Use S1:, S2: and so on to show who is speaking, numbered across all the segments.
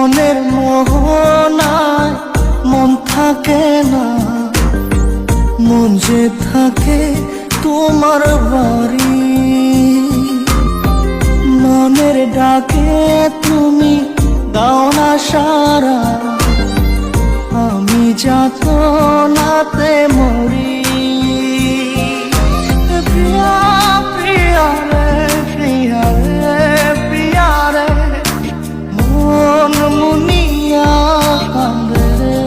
S1: মনের মোহনায় মন থাকে না, মন যে থাকে তোমার বাড়ি। মনের ডাকে তুমি দাও না সারা, আমি যাতনাতে মরি। প্রিয়া প্রিয়া রে, প্রিয়া রে, প্রিয়া রে, মন মুনিয়া কান্দে রে।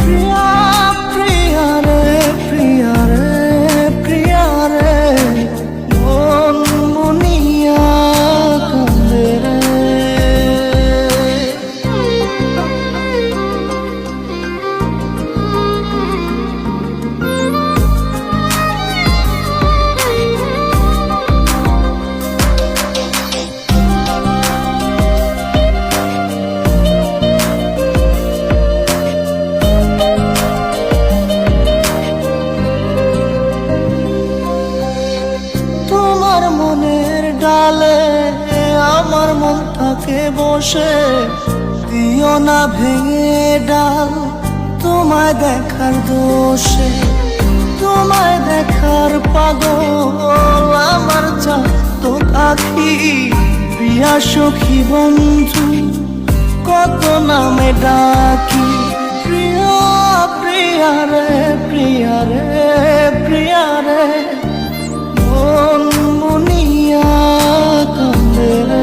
S1: প্রিয়া প্রিয়া রে, প্রিয়া রে, প্রিয়া রে, মন মুনিয়া কান্দে রে। তোমার মনের ডালে আমার মন থাকে বসে, দিও না ভেঙে ডাল তোমায় দেখার দোষে। তোমায় দেখার পাগল আমার চাঁদ আখি। প্রিয়া সখী বন্ধু কত নামে ডাকি। প্রিয়া প্রিয়া রে, প্রিয়া রে, প্রিয়া রে, মন মুনিয়া কান্দে রে।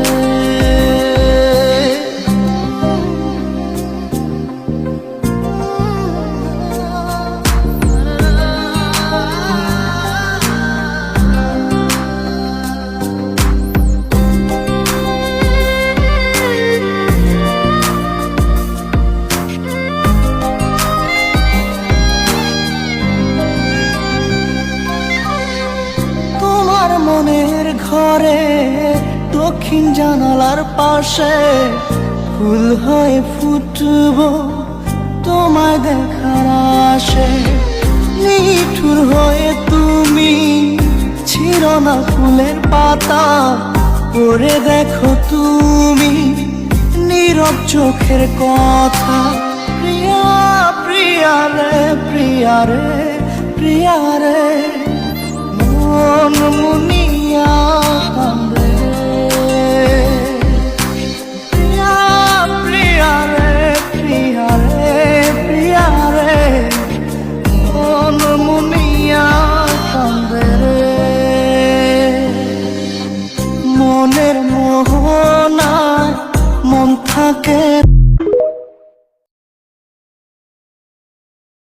S1: মনের ঘরে দক্ষিণ জানালার পাশে ফুল হয়ে ফুটব তোমায় দেখার আশে। নিঠুর হয়ে তুমি ছিঁড়ো না ফুলের পাতা, পড়ে দেখো তুমি নীরব চোখের কথা। প্রিয়া প্রিয়া রে, প্রিয়া রে, প্রিয়া রে, মন মুনিয়া কান্দে। প্রিয়া প্রিয়া রে, প্রিয়া রে, প্রিয়া রে, মন মুনিয়া কান্দে রে। মনের মোহনায় মন থাকে